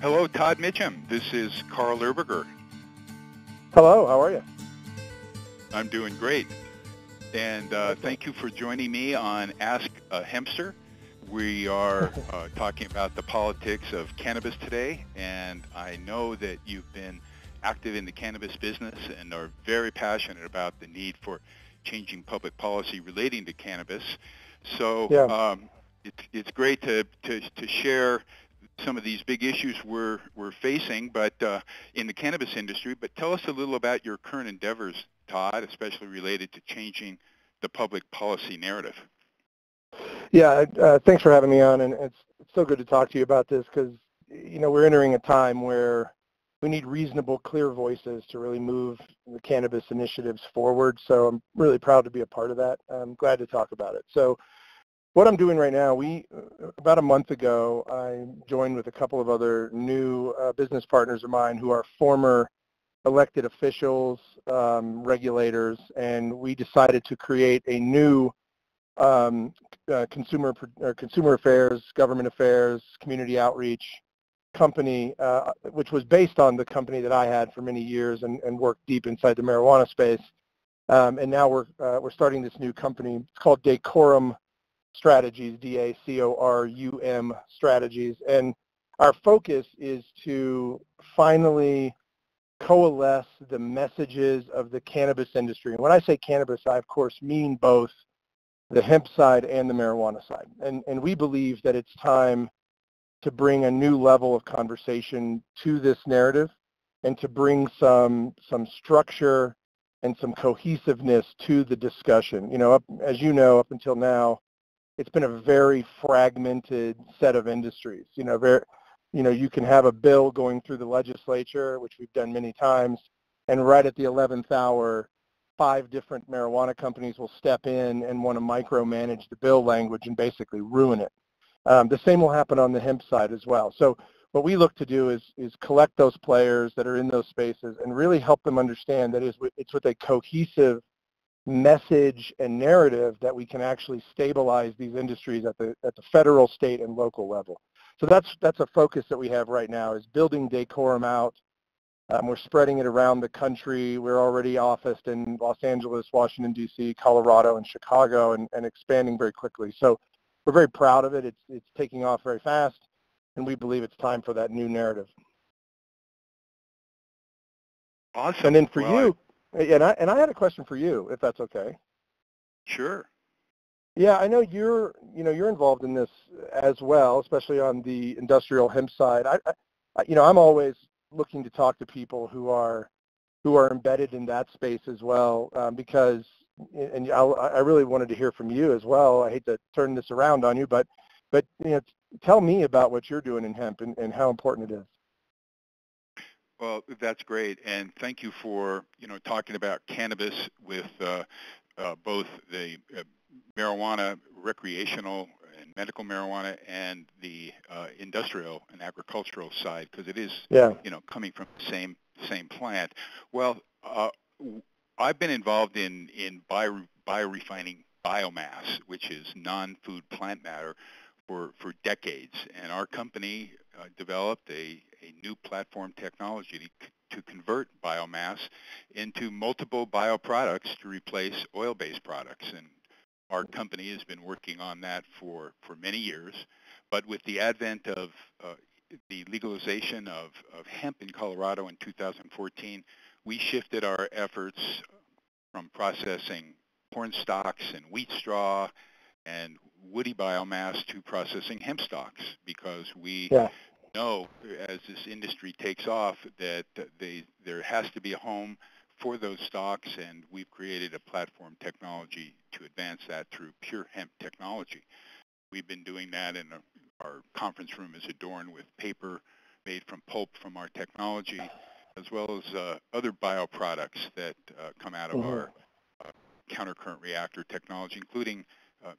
Hello, Todd Mitchum. This is Carl Erberger. Hello, how are you? I'm doing great. And thank you for joining me on Ask a Hempster. We are talking about the politics of cannabis today, and I know that you've been active in the cannabis business and are very passionate about the need for changing public policy relating to cannabis. So it's great to share some of these big issues we're facing, but in the cannabis industry. But tell us a little about your current endeavors, Todd, especially related to changing the public policy narrative. Yeah, thanks for having me on, and it's so good to talk to you about this because we're entering a time where we need reasonable, clear voices to really move the cannabis initiatives forward. So I'm really proud to be a part of that. I'm glad to talk about it. So what I'm doing right now, about a month ago, I joined with a couple of other new business partners of mine who are former elected officials, regulators, and we decided to create a new consumer affairs, government affairs, community outreach company, which was based on the company that I had for many years and worked deep inside the marijuana space. And now we're starting this new company. It's called Dacorum Strategies, DACORUM Strategies, and our focus is to finally coalesce the messages of the cannabis industry. And when I say cannabis, I of course mean both the hemp side and the marijuana side. And we believe that it's time to bring a new level of conversation to this narrative and to bring some structure and some cohesiveness to the discussion. As you know, up until now, it's been a very fragmented set of industries. You can have a bill going through the legislature, which we've done many times, and right at the 11th hour, 5 different marijuana companies will step in and want to micromanage the bill language and basically ruin it. The same will happen on the hemp side as well. So what we look to do is collect those players that are in those spaces and really help them understand that it's with a cohesive message and narrative that we can actually stabilize these industries at the federal, state, and local level. So that's a focus that we have right now, is building Dacorum out. We're spreading it around the country. We're already officed in Los Angeles, Washington, D.C., Colorado, and Chicago, and expanding very quickly. So we're very proud of it. It's taking off very fast, and we believe it's time for that new narrative. Awesome. And then for you, and I had a question for you, if that's okay. Sure. Yeah, I know you're involved in this as well, especially on the industrial hemp side. I'm always looking to talk to people who are embedded in that space as well, because, and I really wanted to hear from you as well. I hate to turn this around on you, but tell me about what you're doing in hemp and how important it is. Well, that's great, and thank you for talking about cannabis with both the marijuana, recreational and medical marijuana, and the industrial and agricultural side, because it is coming from the same plant. Well, I've been involved in biorefining biomass, which is non-food plant matter, for decades, and our company developed a new platform technology to convert biomass into multiple bioproducts to replace oil-based products. And our company has been working on that for many years. But with the advent of the legalization of hemp in Colorado in 2014, we shifted our efforts from processing corn stalks and wheat straw and woody biomass to processing hemp stalks, because we know as this industry takes off that there has to be a home for those stalks, and we've created a platform technology to advance that through pure hemp technology. We've been doing that, and our conference room is adorned with paper made from pulp from our technology, as well as other bioproducts that come out of our countercurrent reactor technology, including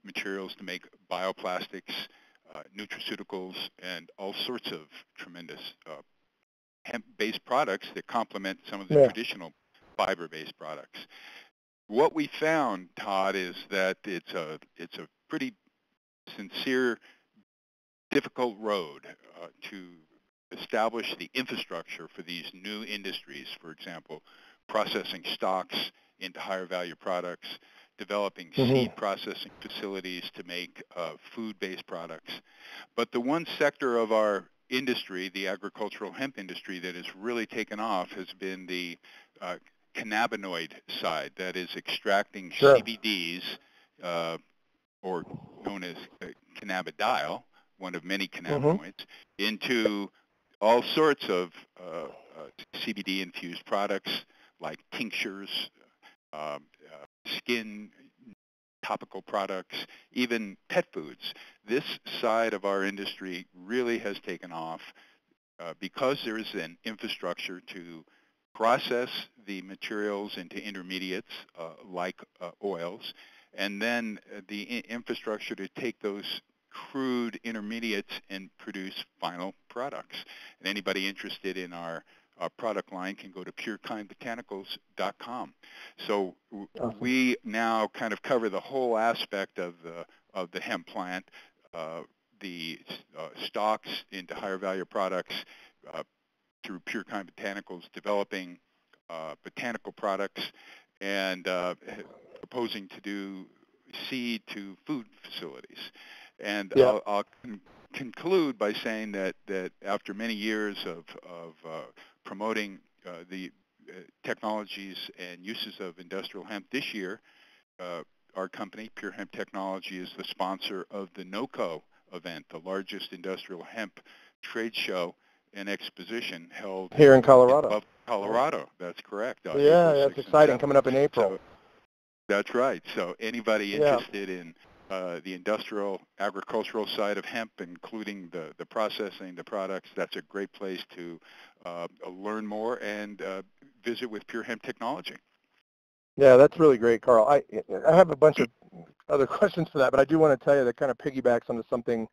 materials to make bioplastics, nutraceuticals, and all sorts of tremendous hemp-based products that complement some of the traditional fiber-based products. What we found, Todd, is that it's a pretty sincere, difficult road to establish the infrastructure for these new industries, for example, processing stocks into higher value products, developing seed processing facilities to make food-based products. But the one sector of our industry, the agricultural hemp industry, that has really taken off has been the cannabinoid side, that is extracting CBDs, or known as cannabidiol, one of many cannabinoids, into all sorts of CBD-infused products like tinctures, skin topical products, even pet foods. This side of our industry really has taken off because there is an infrastructure to process the materials into intermediates like oils, and then the infrastructure to take those crude intermediates and produce final products. And anybody interested in our product line can go to purekindbotanicals.com. So we now kind of cover the whole aspect of the hemp plant, the stalks into higher value products through Purekind Botanicals, developing botanical products, and proposing to do seed to food facilities. And I'll conclude by saying that after many years of promoting the technologies and uses of industrial hemp, this year our company, Pure Hemp Technology, is the sponsor of the NOCO event, the largest industrial hemp trade show and exposition held here in Colorado. Colorado, that's correct. Yeah, that's exciting, coming up in April. So, that's right. So anybody interested in the industrial, agricultural side of hemp, including the processing, the products, that's a great place to learn more and visit with Pure Hemp Technology. Yeah, that's really great, Carl. I have a bunch of other questions for that, but I do want to tell you that kind of piggybacks onto something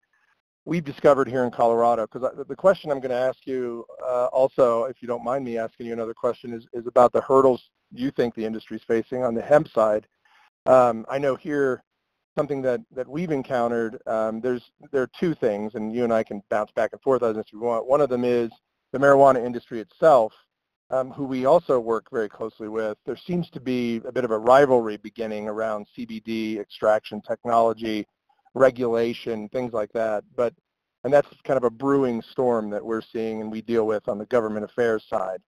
we've discovered here in Colorado, because the question I'm going to ask you also, if you don't mind me asking you another question, is about the hurdles you think the industry is facing on the hemp side. I know here something that we've encountered, there are two things, and you and I can bounce back and forth on this if you want. One of them is the marijuana industry itself, who we also work very closely with. There seems to be a bit of a rivalry beginning around CBD extraction technology, regulation, things like that. And that's kind of a brewing storm that we're seeing and we deal with on the government affairs side.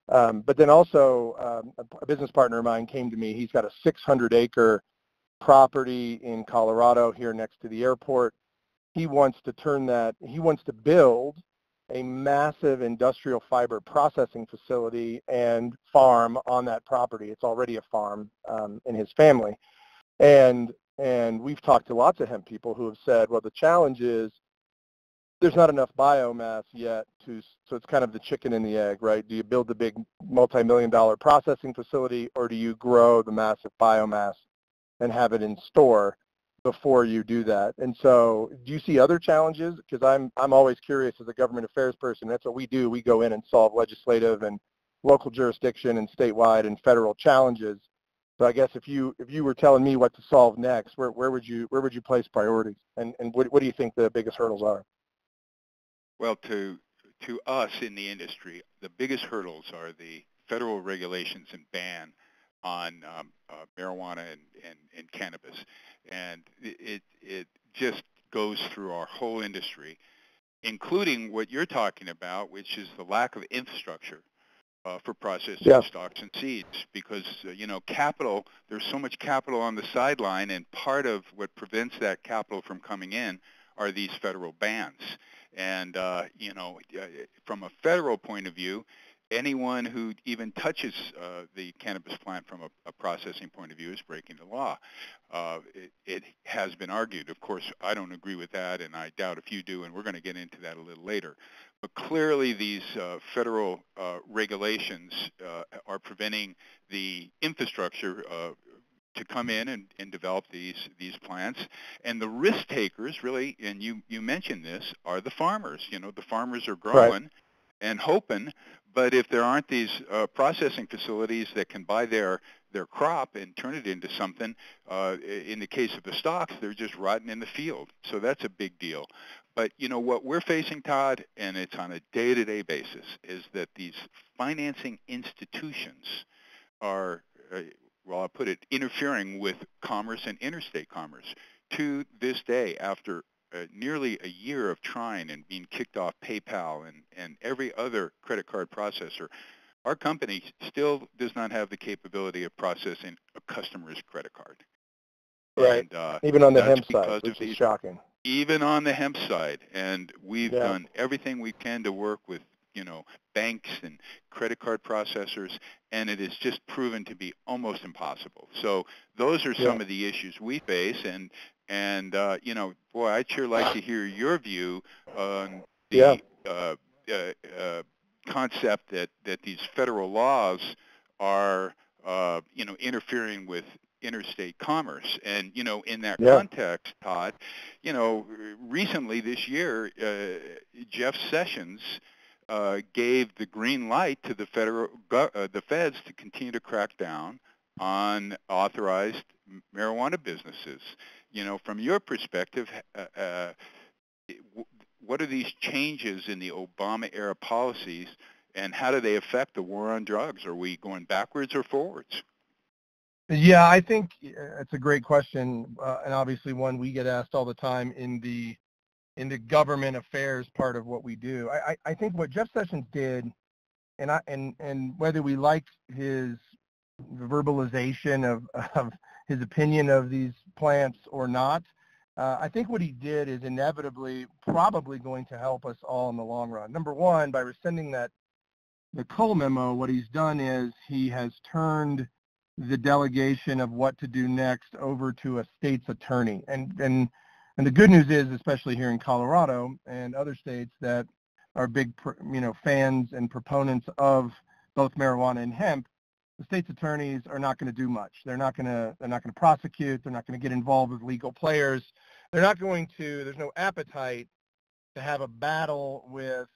But then also a business partner of mine came to me. He's got a 600-acre property in Colorado here next to the airport. He wants to build a massive industrial fiber processing facility and farm on that property. It's already a farm in his family. And we've talked to lots of hemp people who have said, well, the challenge is there's not enough biomass yet so it's kind of the chicken and the egg, right? Do you build the big multi-million-dollar processing facility, or do you grow the massive biomass and have it in store before you do that? And so do you see other challenges? Because I'm always curious as a government affairs person. That's what we do. We go in and solve legislative and local jurisdiction and statewide and federal challenges. So I guess if you were telling me what to solve next, where would you place priorities? And what do you think the biggest hurdles are? Well, to us in the industry, the biggest hurdles are the federal regulations and ban on marijuana and cannabis. And it just goes through our whole industry, including what you're talking about, which is the lack of infrastructure for processing stocks and seeds. Because, capital, there's so much capital on the sideline, and part of what prevents that capital from coming in are these federal bans. And, from a federal point of view, anyone who even touches the cannabis plant from a processing point of view is breaking the law. It has been argued. Of course, I don't agree with that, and I doubt if you do, and we're going to get into that a little later. But clearly these federal regulations are preventing the infrastructure to come in and develop these plants. And the risk takers really, and you mentioned this, are the farmers. The farmers are growing. Right. and hoping. But if there aren't these processing facilities that can buy their crop and turn it into something, in the case of the stocks, they're just rotting in the field. So that's a big deal. But what we're facing, Todd, and it's on a day-to-day basis, is that these financing institutions are, well, I'll put it, interfering with commerce and interstate commerce. To this day, after nearly a year of trying and being kicked off PayPal and every other credit card processor, our company still does not have the capability of processing a customer's credit card. Right. And, even on the hemp side, which is shocking. Even on the hemp side. And we've done everything we can to work with, banks and credit card processors, and it is just proven to be almost impossible. So those are some of the issues we face, and boy, I'd sure like to hear your view on the concept that these federal laws are, interfering with interstate commerce. And, in that context, Todd, recently this year, Jeff Sessions gave the green light to the the feds to continue to crack down on authorized marijuana businesses. From your perspective, what are these changes in the Obama-era policies, and how do they affect the war on drugs? Are we going backwards or forwards? Yeah, I think it's a great question, and obviously one we get asked all the time in the government affairs part of what we do. I think what Jeff Sessions did, and whether we like his verbalization of his opinion of these plants or not, I think what he did is inevitably probably going to help us all in the long run. Number one, by rescinding the Cole memo, what he's done is he has turned the delegation of what to do next over to a state's attorney. And the good news is, especially here in Colorado and other states that are big, fans and proponents of both marijuana and hemp, the state's attorneys are not going to do much. They're not going to prosecute. They're not going to get involved with legal players. They're not going to. There's no appetite to have a battle with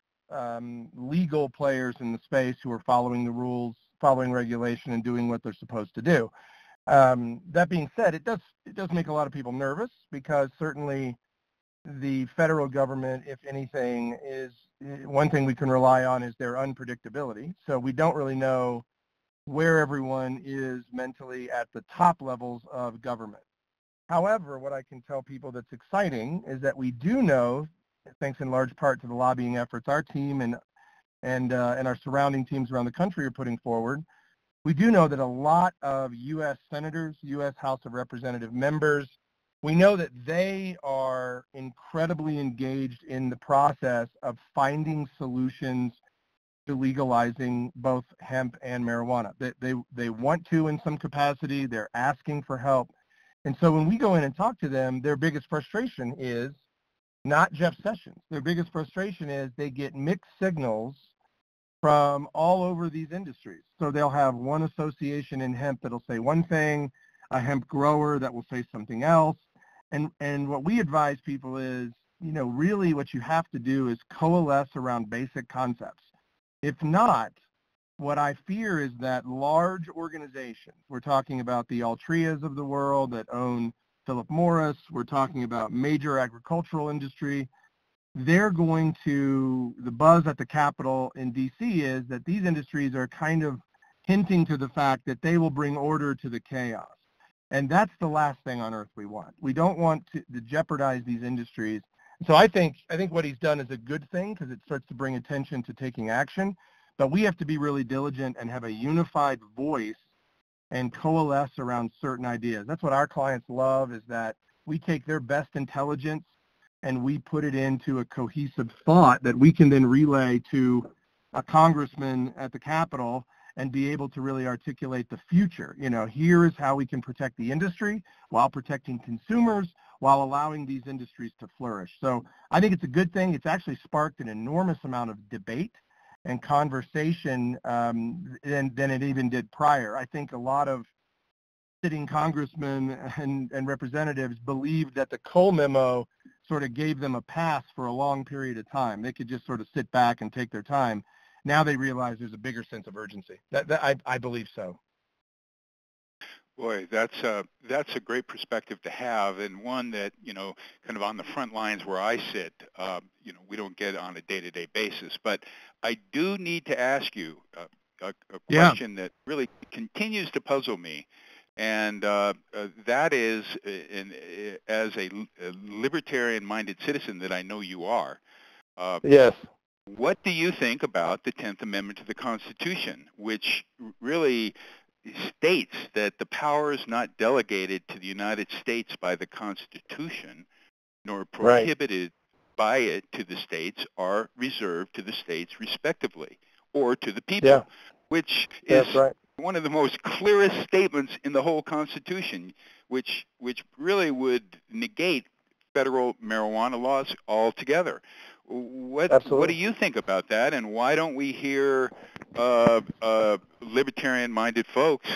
legal players in the space who are following the rules, following regulation, and doing what they're supposed to do. That being said, it does make a lot of people nervous, because certainly the federal government, if anything, is one thing we can rely on is their unpredictability. So we don't really know where everyone is mentally at the top levels of government. However, what I can tell people that's exciting is that we do know, thanks in large part to the lobbying efforts our team and our surrounding teams around the country are putting forward, we do know that a lot of U.S. senators, U.S. House of Representative members, we know that they are incredibly engaged in the process of finding solutions to legalizing both hemp and marijuana. They want to in some capacity. They're asking for help. And so when we go in and talk to them, their biggest frustration is not Jeff Sessions. Their biggest frustration is they get mixed signals from all over these industries. So they'll have one association in hemp that'll say one thing, a hemp grower that will say something else. And what we advise people is, really what you have to do is coalesce around basic concepts. If not, what I fear is that large organizations, we're talking about the Altrias of the world that own Philip Morris, we're talking about major agricultural industry, they're going to, the buzz at the Capitol in D.C. is that these industries are kind of hinting to the fact that they will bring order to the chaos. And that's the last thing on earth we want. We don't want to jeopardize these industries. So I think what he's done is a good thing, because it starts to bring attention to taking action. But we have to be really diligent and have a unified voice and coalesce around certain ideas. That's what our clients love, is that we take their best intelligence and we put it into a cohesive thought that we can then relay to a congressman at the Capitol and be able to really articulate the future. Here is how we can protect the industry while protecting consumers, while allowing these industries to flourish. So I think it's a good thing. It's actually sparked an enormous amount of debate and conversation than it even did prior. I think a lot of sitting congressmen and representatives believed that the Cole memo sort of gave them a pass for a long period of time. They could just sort of sit back and take their time. Now they realize there's a bigger sense of urgency. I believe so. Boy, that's a great perspective to have, and one that, kind of on the front lines where I sit, we don't get on a day-to-day basis. But I do need to ask you a question that really continues to puzzle me, and that is, as a libertarian-minded citizen that I know you are. Yes. What do you think about the 10th Amendment to the Constitution, which really states that the powers not delegated to the United States by the Constitution, nor prohibited by it to the states, are reserved to the states respectively, or to the people, which is one of the most clearest statements in the whole Constitution, which really would negate federal marijuana laws altogether. What do you think about that, and why don't we hear libertarian-minded folks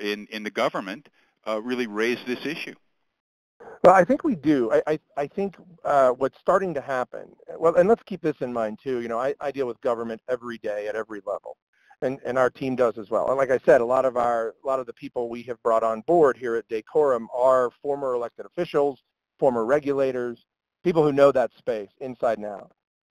in the government really raise this issue? Well, I think we do. I think what's starting to happen, well, and let's keep this in mind too, I deal with government every day at every level, and our team does as well. And like I said, a lot of the people we have brought on board here at Dacorum are former elected officials, former regulators, people who know that space inside and out.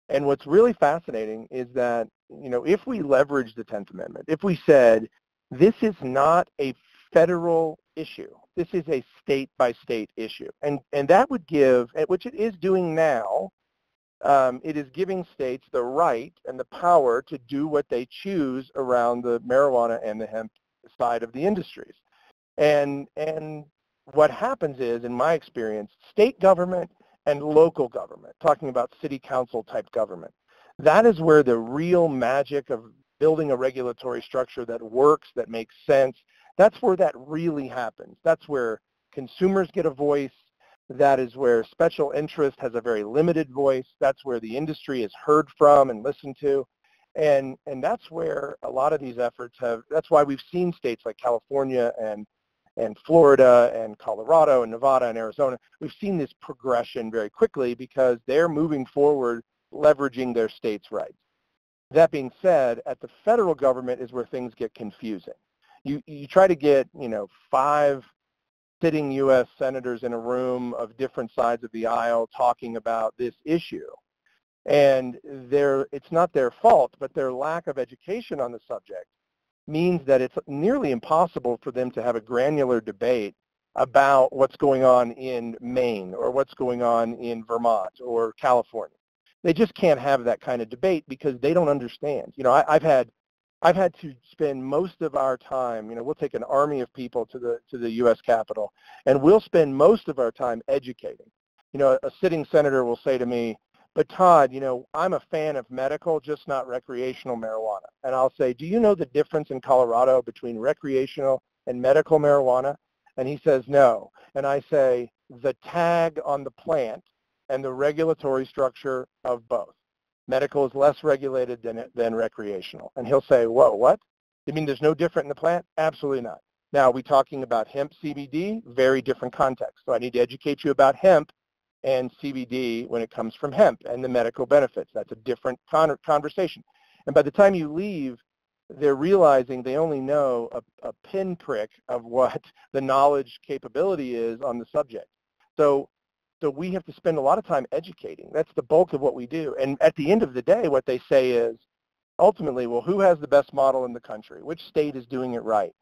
And what's really fascinating is that, if we leverage the 10th Amendment, if we said, this is not a federal issue, this is a state-by-state issue, and that would give, which it is doing now, it is giving states the right and the power to do what they choose around the marijuana and the hemp side of the industries. And what happens is, in my experience, state government and local government, talking about city council type government, that is where the real magic of building a regulatory structure that works, that makes sense, that's where that really happens. That's where consumers get a voice. That is where special interest has a very limited voice. That's where the industry is heard from and listened to. And that's where a lot of these efforts that's why we've seen states like California and Florida and Colorado and Nevada and Arizona, we've seen this progression very quickly because they're moving forward leveraging their states' rights. That being said, at the federal government is where things get confusing. You try to get, 5 sitting U.S. senators in a room of different sides of the aisle talking about this issue. And it's not their fault, but their lack of education on the subject means that it's nearly impossible for them to have a granular debate about what's going on in Maine or what's going on in Vermont or California. They just can't have that kind of debate because they don't understand. I've had to spend most of our time, we'll take an army of people to the U.S. Capitol, and we'll spend most of our time educating. A sitting senator will say to me, but Todd, I'm a fan of medical, just not recreational marijuana. And I'll say, do you know the difference in Colorado between recreational and medical marijuana? And he says, no. And I say, the tag on the plant and the regulatory structure of both. Medical is less regulated than recreational. And he'll say, whoa, what? You mean there's no different in the plant? Absolutely not. Now, are we talking about hemp CBD? Very different context. So I need to educate you about hemp and CBD when it comes from hemp and the medical benefits. That's a different conversation. And by the time you leave, they're realizing they only know a pinprick of what the knowledge capability is on the subject. So we have to spend a lot of time educating. That's the bulk of what we do. And at the end of the day, what they say is, ultimately, well, who has the best model in the country? Which state is doing it right?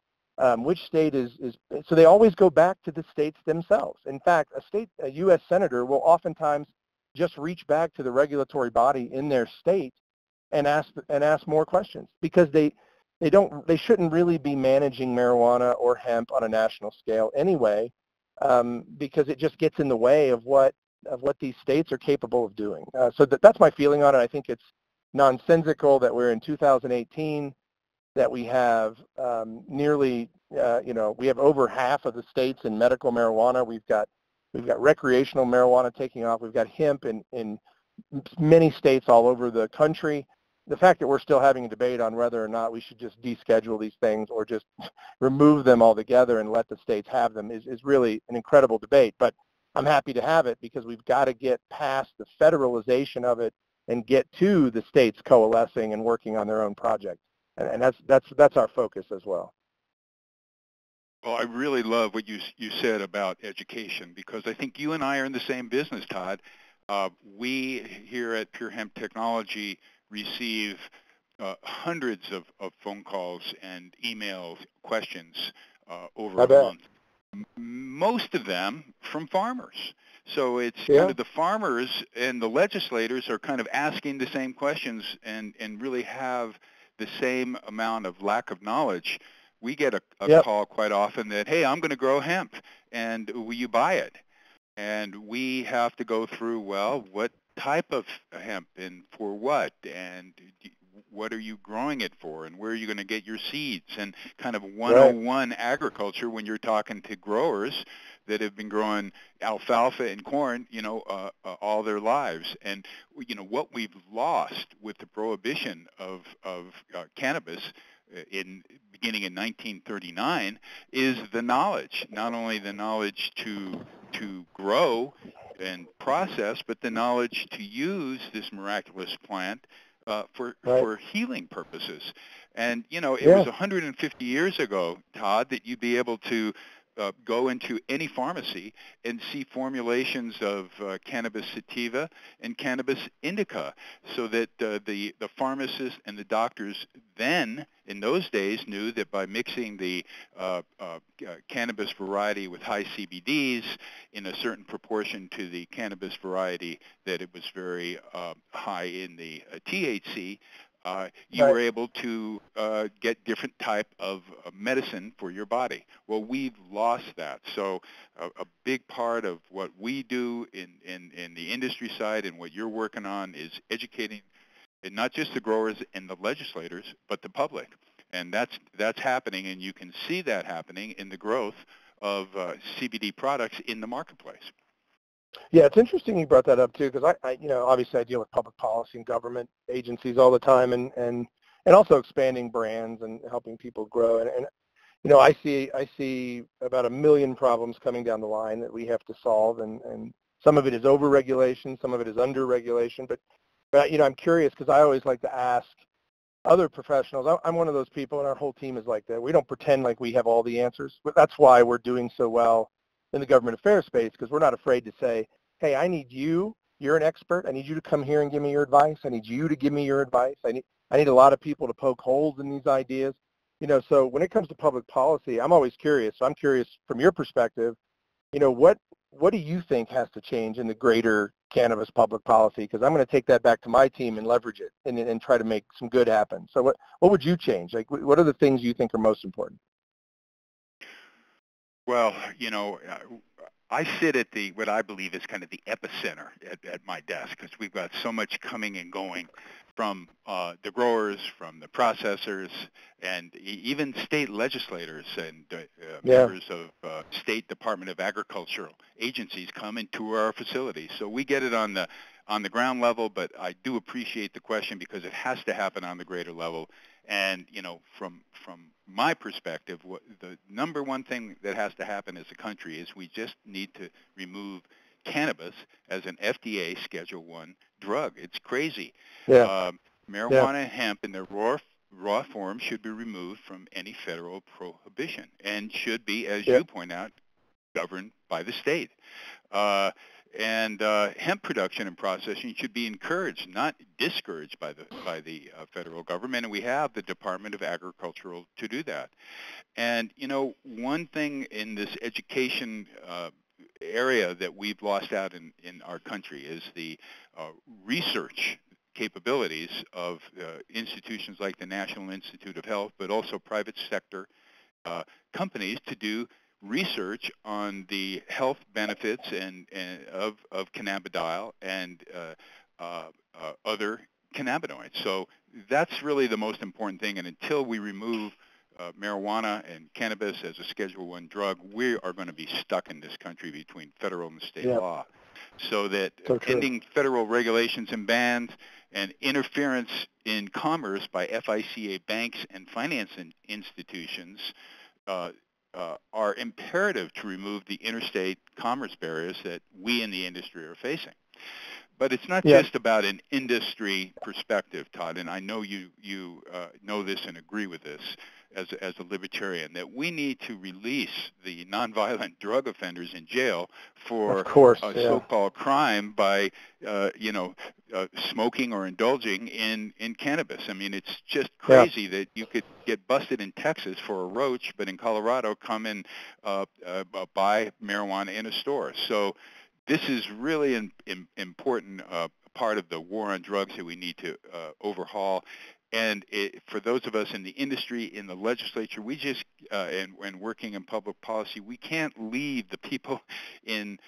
Which state is, so they always go back to the states themselves. In fact, a U.S. senator will oftentimes just reach back to the regulatory body in their state and ask more questions because they shouldn't really be managing marijuana or hemp on a national scale anyway, because it just gets in the way of what these states are capable of doing. So that's my feeling on it. I think it's nonsensical that we're in 2018. That we have nearly, we have over half of the states in medical marijuana. We've got recreational marijuana taking off. We've got hemp in many states all over the country. The fact that we're still having a debate on whether or not we should just deschedule these things or just remove them altogether and let the states have them is really an incredible debate. But I'm happy to have it because we've got to get past the federalization of it and get to the states coalescing and working on their own project. And that's our focus as well. Well, I really love what you said about education, because I think you and I are in the same business, Todd. We here at Pure Hemp Technology receive hundreds of phone calls and email questions over a month. Most of them from farmers. So it's kind of the farmers and the legislators are kind of asking the same questions and really have the same amount of lack of knowledge. We get a call quite often that, hey, I'm going to grow hemp, and will you buy it? And we have to go through, well, what type of hemp and for what? And what are you growing it for? And where are you going to get your seeds? And kind of 101 agriculture when you're talking to growers that have been growing alfalfa and corn, all their lives. And, what we've lost with the prohibition of cannabis beginning in 1939 is the knowledge, not only the knowledge to grow and process, but the knowledge to use this miraculous plant for healing purposes. And, it was 150 years ago, Todd, that you'd be able to go into any pharmacy and see formulations of cannabis sativa and cannabis indica, so that the pharmacists and the doctors then, in those days, knew that by mixing the cannabis variety with high CBDs in a certain proportion to the cannabis variety that it was very high in the THC, you were able to get different type of medicine for your body. Well, we've lost that. So a big part of what we do in the industry side and what you're working on is educating not just the growers and the legislators, but the public. And that's happening, and you can see that happening in the growth of CBD products in the marketplace. Yeah, it's interesting you brought that up too, because I obviously I deal with public policy and government agencies all the time, and also expanding brands and helping people grow. And I see about 1 million problems coming down the line that we have to solve, and some of it is over-regulation, some of it is under-regulation. But I'm curious, because I always like to ask other professionals. I'm one of those people, and our whole team is like that. We don't pretend like we have all the answers, but that's why we're doing so well in the government affairs space, because we're not afraid to say, hey, I need you. You're an expert. I need you to come here and give me your advice. I need you to give me your advice. I need a lot of people to poke holes in these ideas. So when it comes to public policy, I'm always curious. So I'm curious from your perspective, what do you think has to change in the greater cannabis public policy? Because I'm going to take that back to my team and leverage it and try to make some good happen. So what would you change? Like, what are the things you think are most important? Well, I sit at what I believe is kind of the epicenter at my desk, because we've got so much coming and going from the growers, from the processors, and even state legislators and members of State Department of Agricultural agencies come and tour our facilities. So we get it on the ground level, but I do appreciate the question, because it has to happen on the greater level. And, from my perspective, the number one thing that has to happen as a country is we just need to remove cannabis as an FDA Schedule I drug. It's crazy. Marijuana and hemp in their raw form should be removed from any federal prohibition and should be, as you point out, governed by the state. And hemp production and processing should be encouraged, not discouraged by the federal government, and we have the Department of Agriculture to do that. And one thing in this education area that we've lost out in our country is the research capabilities of institutions like the National Institute of Health, but also private sector companies to do research on the health benefits and of cannabidiol and other cannabinoids. So that's really the most important thing. And until we remove marijuana and cannabis as a Schedule I drug, we are going to be stuck in this country between federal and state law. So that ending federal regulations and bans and interference in commerce by FICA banks and finance institutions are imperative to remove the interstate commerce barriers that we in the industry are facing. But it's not Yeah. just about an industry perspective, Todd, and I know you know this and agree with this as a libertarian, that we need to release the nonviolent drug offenders in jail for Of course. a Yeah. so-called crime by smoking or indulging in cannabis. I mean, it's just crazy that you could get busted in Texas for a roach, but in Colorado come and buy marijuana in a store. So this is really an important part of the war on drugs that we need to overhaul. And for those of us in the industry, in the legislature, we just, and working in public policy, we can't leave the people in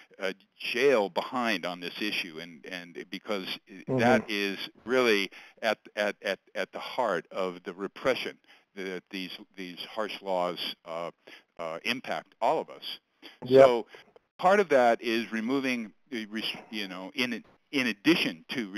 jail behind on this issue, and because that is really at the heart of the repression that these harsh laws impact all of us. Yep. So part of that is removing, in addition to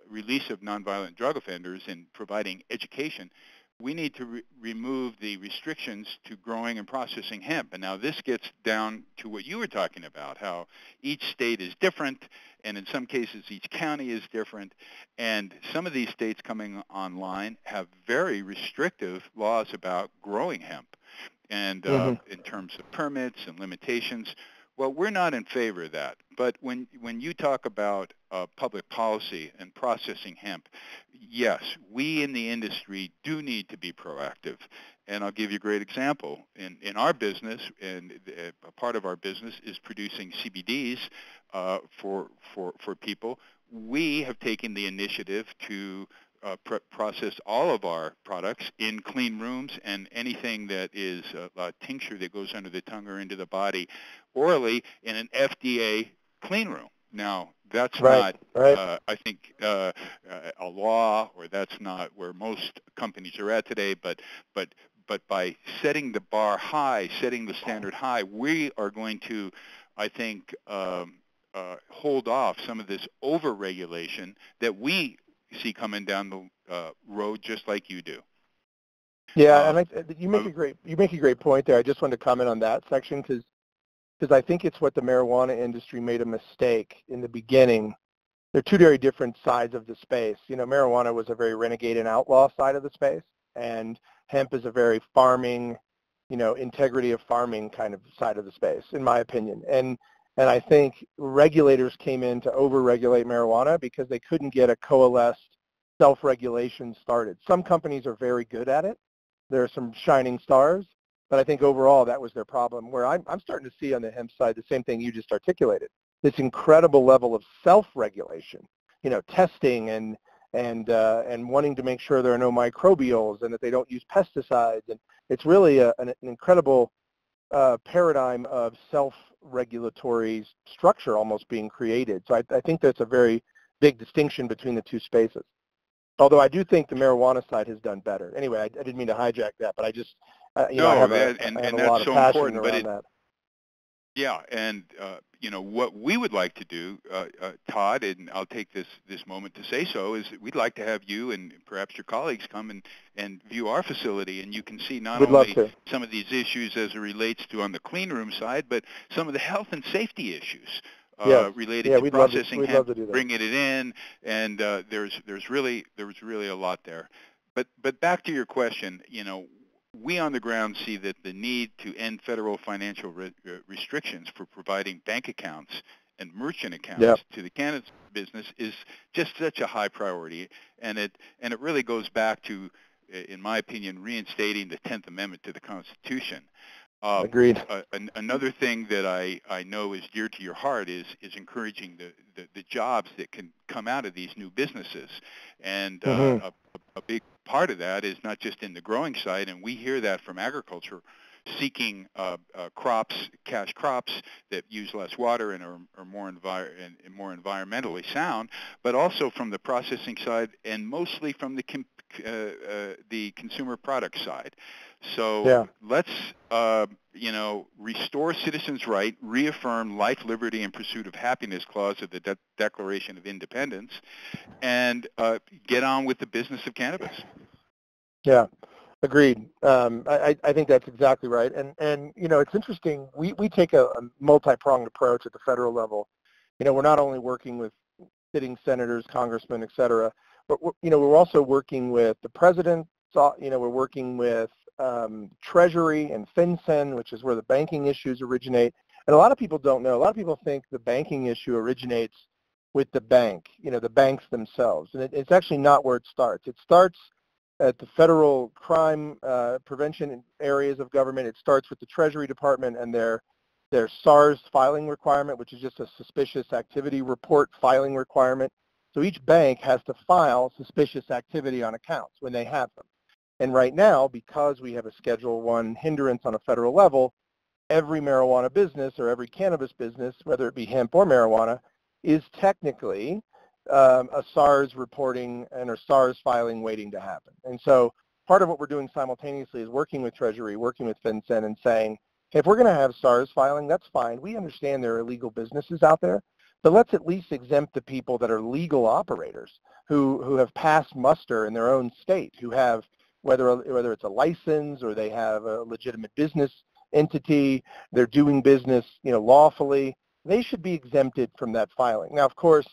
release of nonviolent drug offenders and providing education, we need to remove the restrictions to growing and processing hemp. And now this gets down to what you were talking about, how each state is different, and in some cases each county is different. And some of these states coming online have very restrictive laws about growing hemp, and in terms of permits and limitations. Well, we're not in favor of that. But when you talk about public policy and processing hemp, yes, we in the industry do need to be proactive. And I'll give you a great example. In our business, and a part of our business is producing CBDs for people. We have taken the initiative to process all of our products in clean rooms, and anything that is a tincture that goes under the tongue or into the body orally in an FDA clean room. Now, that's not, I think, a law, or that's not where most companies are at today, but by setting the bar high, setting the standard high, we are going to, I think, hold off some of this over-regulation that we see coming down the road, just like you do. Yeah, and you make a great point there. I just wanted to comment on that section because I think it's what the marijuana industry made a mistake in the beginning. They're two very different sides of the space. You know, marijuana was a very renegade and outlaw side of the space, and hemp is a very farming, integrity of farming kind of side of the space, in my opinion. And I think regulators came in to over-regulate marijuana because they couldn't get a coalesced self-regulation started. Some companies are very good at it. There are some shining stars, but I think overall that was their problem. Where I'm starting to see on the hemp side the same thing you just articulated, this incredible level of self-regulation, testing and wanting to make sure there are no microbials and that they don't use pesticides. And it's really an incredible paradigm of self-regulatory structure almost being created. So I think that's a very big distinction between the two spaces. Although I do think the marijuana side has done better. Anyway, I didn't mean to hijack that, but I just, I have a lot of so passion important, around that. Yeah, and what we would like to do, Todd, and I'll take this moment to say so, is we'd like to have you and perhaps your colleagues come and view our facility, and you can see not only some of these issues as it relates to on the clean room side, but some of the health and safety issues related to processing hemp, bringing it in, and there's really a lot there. But back to your question, we on the ground see that the need to end federal financial restrictions for providing bank accounts and merchant accounts to the cannabis business is just such a high priority, and it really goes back to, in my opinion, reinstating the 10th Amendment to the Constitution. Agreed. Another thing that I know is dear to your heart is encouraging the jobs that can come out of these new businesses, and a big part of that is not just in the growing side, and we hear that from agriculture, seeking cash crops that use less water and are more environmentally sound, but also from the processing side, and mostly from the consumer product side. So let's restore citizens' right, reaffirm life, liberty, and pursuit of happiness clause of the Declaration of Independence, and get on with the business of cannabis. Yeah, agreed. I think that's exactly right. And it's interesting. We take a multi-pronged approach at the federal level. We're not only working with sitting senators, congressmen, et cetera. But we're also working with the president. We're working with Treasury and FinCEN, which is where the banking issues originate. And a lot of people don't know. A lot of people think the banking issue originates with the bank, the banks themselves. And it's actually not where it starts. It starts at the federal crime prevention areas of government. It starts with the Treasury Department and their SARS filing requirement, which is just a suspicious activity report filing requirement. So each bank has to file suspicious activity on accounts when they have them. And right now, because we have a Schedule I hindrance on a federal level, every marijuana business or every cannabis business, whether it be hemp or marijuana, is technically a SARS reporting and or SARS filing waiting to happen. And so part of what we're doing simultaneously is working with Treasury, working with FinCEN, and saying, hey, if we're going to have SARS filing, that's fine. We understand there are illegal businesses out there, but let's at least exempt the people that are legal operators who have passed muster in their own state, who have, whether it's a license or they have a legitimate business entity, they're doing business, lawfully, they should be exempted from that filing. Now, of course,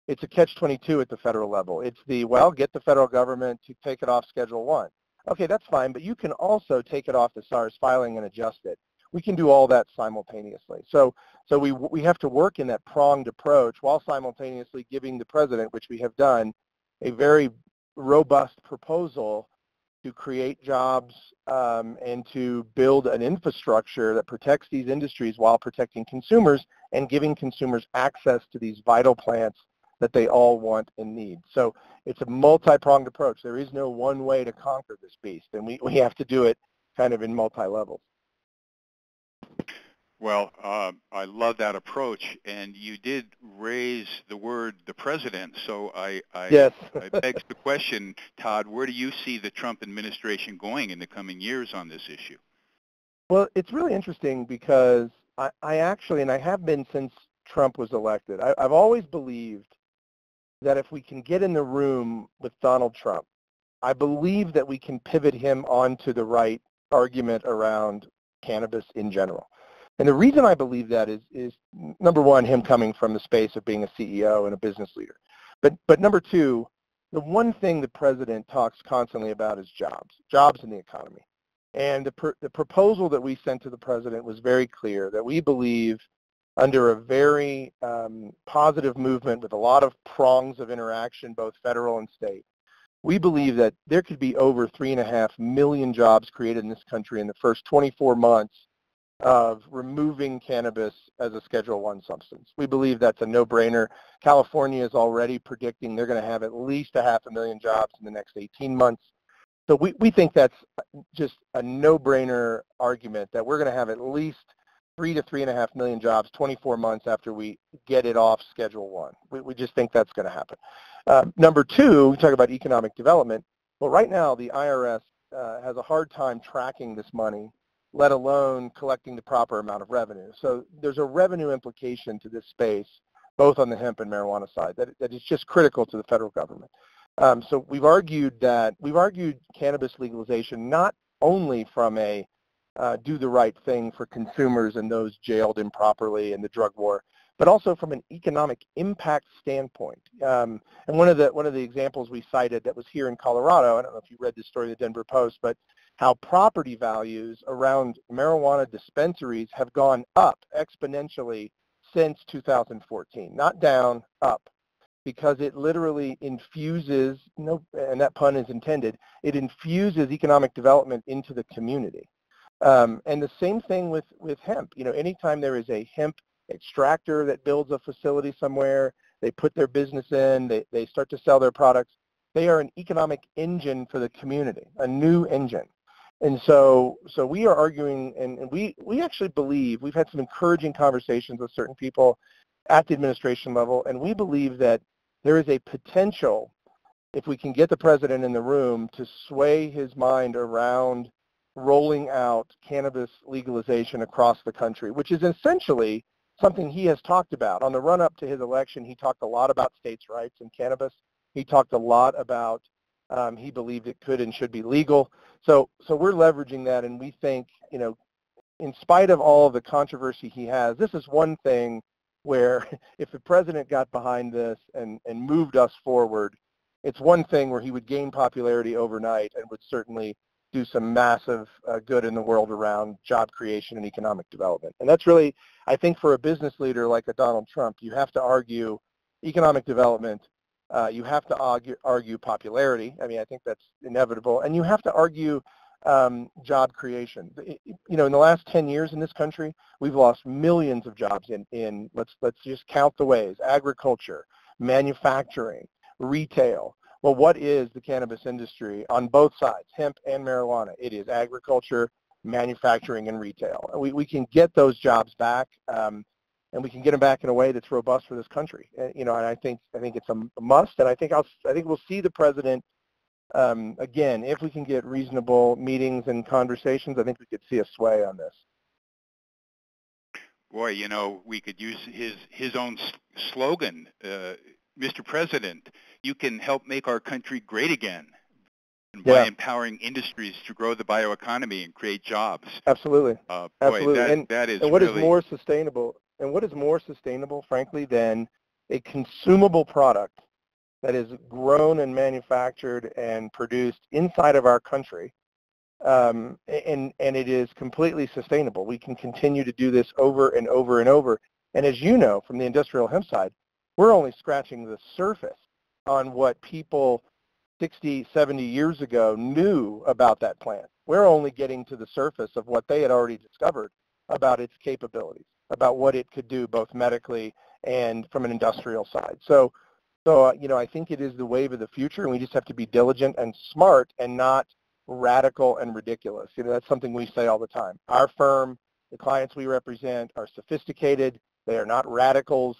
it's a catch-22 at the federal level. It's get the federal government to take it off Schedule I. Okay, that's fine, but you can also take it off the SARS filing and adjust it. We can do all that simultaneously. So we have to work in that pronged approach while simultaneously giving the president, which we have done, a very robust proposal to create jobs and to build an infrastructure that protects these industries while protecting consumers and giving consumers access to these vital plants that they all want and need. So it's a multi-pronged approach. There is no one way to conquer this beast, and we have to do it kind of in multi-levels. Well, I love that approach, and you did raise the word the president, so Yes. I begs the question, Todd, where do you see the Trump administration going in the coming years on this issue? Well, it's really interesting because I actually, and I have been since Trump was elected, I've always believed that if we can get in the room with Donald Trump, I believe that we can pivot him onto the right argument around cannabis in general. And the reason I believe that is number one, him coming from the space of being a CEO and a business leader. But number two, the one thing the president talks constantly about is jobs in the economy. And the proposal that we sent to the president was very clear that we believe under a very positive movement with a lot of prongs of interaction, both federal and state, we believe that there could be over 3.5 million jobs created in this country in the first 24 months of removing cannabis as a Schedule I substance. We believe that's a no-brainer. California is already predicting they're going to have at least 500,000 jobs in the next 18 months. So we think that's just a no-brainer argument that we're going to have at least 3 to 3.5 million jobs 24 months after we get it off Schedule I. We just think that's going to happen. Number two, we talk about economic development. Well, right now the IRS has a hard time tracking this money, let alone collecting the proper amount of revenue. So there's a revenue implication to this space, both on the hemp and marijuana side, that is just critical to the federal government. So we've argued cannabis legalization not only from a do the right thing for consumers and those jailed improperly in the drug war, but also from an economic impact standpoint. And one of the examples we cited that was here in Colorado, I don't know if you read this story in the Denver Post, but how property values around marijuana dispensaries have gone up exponentially since 2014, not down, up, because it literally infuses, and that pun is intended, it infuses economic development into the community. And the same thing with hemp. Anytime there is a hemp extractor that builds a facility somewhere, they put their business in, they start to sell their products, they are an economic engine for the community, a new engine. And so we are arguing, and we actually believe, we've had some encouraging conversations with certain people at the administration level, and we believe that there is a potential, if we can get the president in the room, to sway his mind around rolling out cannabis legalization across the country, which is essentially something he has talked about. On the run-up to his election, he talked a lot about states' rights in cannabis. He talked a lot about he believed it could and should be legal. So we're leveraging that, and we think, in spite of all of the controversy he has, this is one thing where if the president got behind this and moved us forward, it's one thing where he would gain popularity overnight and would certainly do some massive good in the world around job creation and economic development. And that's really, I think, for a business leader like a Donald Trump, you have to argue economic development. You have to argue popularity. I mean, I think that's inevitable. And you have to argue job creation. You know, in the last 10 years in this country, we've lost millions of jobs in let's just count the ways: agriculture, manufacturing, retail. Well, what is the cannabis industry on both sides, hemp and marijuana? It is agriculture, manufacturing, and retail. We can get those jobs back, and we can get them back in a way that's robust for this country. You know, and I think it's a must. And I think we'll see the president again if we can get reasonable meetings and conversations. I think we could see a sway on this. Boy, you know, we could use his own slogan, Mr. President, you can help make our country great again by empowering industries to grow the bioeconomy and create jobs. Absolutely. Absolutely. That is and what really... is more sustainable? And what is more sustainable, frankly, than a consumable product that is grown and manufactured and produced inside of our country, and it is completely sustainable. We can continue to do this over and over and over. And as you know, from the industrial hemp side, we're only scratching the surface on what people 60, 70 years ago knew about that plant. We're only getting to the surface of what they had already discovered about its capabilities, about what it could do both medically and from an industrial side. So you know, I think it is the wave of the future, and we just have to be diligent and smart and not radical and ridiculous. You know, that's something we say all the time. Our firm, the clients we represent, are sophisticated. They are not radicals.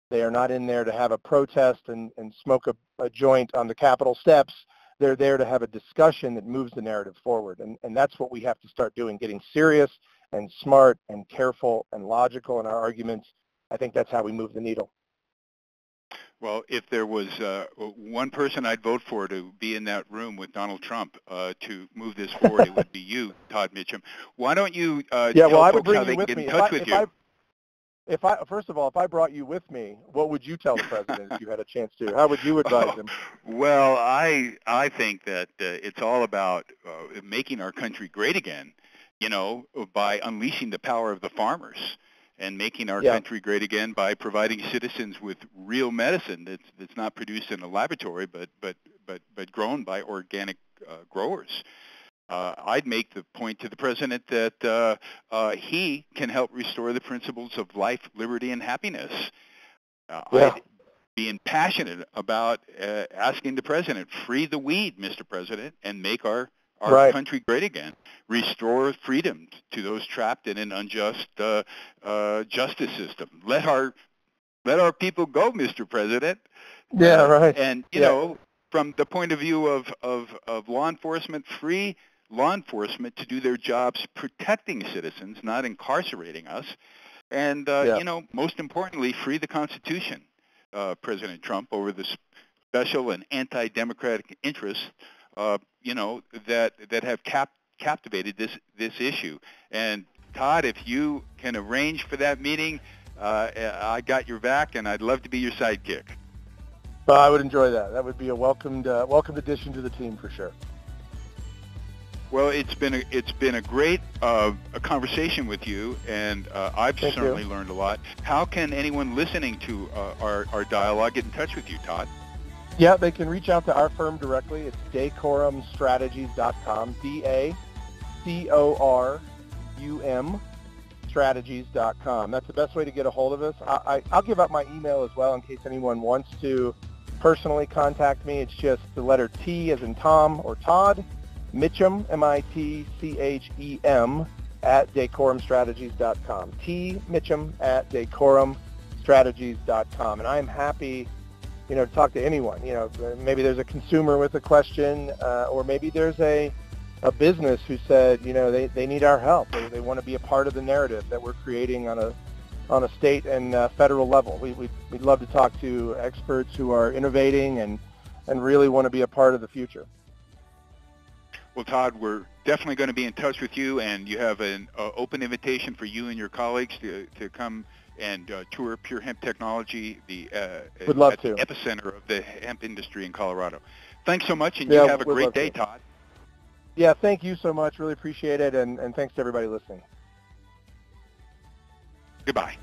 They are not in there to have a protest and smoke a joint on the Capitol steps. They're there to have a discussion that moves the narrative forward. And that's what we have to start doing, getting serious and smart and careful and logical in our arguments. I think that's how we move the needle. Well, if there was one person I'd vote for to be in that room with Donald Trump to move this forward, it would be you, Todd Mitchum. Why don't you tell folks how they can get in touch with you? First of all, if I brought you with me, what would you tell the president if you had a chance to? How would you advise him? Well, I think that it's all about making our country great again, you know, by unleashing the power of the farmers and making our country great again by providing citizens with real medicine that's not produced in a laboratory but grown by organic growers. I'd make the point to the president that he can help restore the principles of life, liberty, and happiness. I'd be impassionate about asking the president, free the weed, Mr. President, and make our country great again. Restore freedom to those trapped in an unjust justice system. Let our people go, Mr. President. Yeah, right. And, you know, from the point of view of law enforcement, free law enforcement to do their jobs protecting citizens, not incarcerating us. And, you know, most importantly, free the Constitution, President Trump, over the special and anti-democratic interests, you know, that have captivated this issue. And, Todd, if you can arrange for that meeting, I got your back, and I'd love to be your sidekick. I would enjoy that. That would be a welcomed addition to the team for sure. Well, it's been a great a conversation with you, and I've certainly learned a lot. How can anyone listening to our dialogue get in touch with you, Todd? Yeah, they can reach out to our firm directly. It's dacorumstrategies.com, DACORUM strategies.com. That's the best way to get a hold of us. I'll give out my email as well in case anyone wants to personally contact me. It's just the letter T as in Tom or Todd, Mitchum, M-I-T-C-H-E-M, at dacorumstrategies.com. T. Mitchum at dacorumstrategies.com. And I'm happy, you know, to talk to anyone. You know, maybe there's a consumer with a question, or maybe there's a business who said, you know, they need our help. They want to be a part of the narrative that we're creating on a state and federal level. We'd love to talk to experts who are innovating and really want to be a part of the future. Well, Todd, we're definitely going to be in touch with you, and you have an open invitation for you and your colleagues to come and tour Pure Hemp Technology, the Would love the to. epicenter of the hemp industry in Colorado. Thanks so much, and Yeah, you have a would great love day, to. Todd. Yeah, thank you so much. Really appreciate it, and thanks to everybody listening. Goodbye.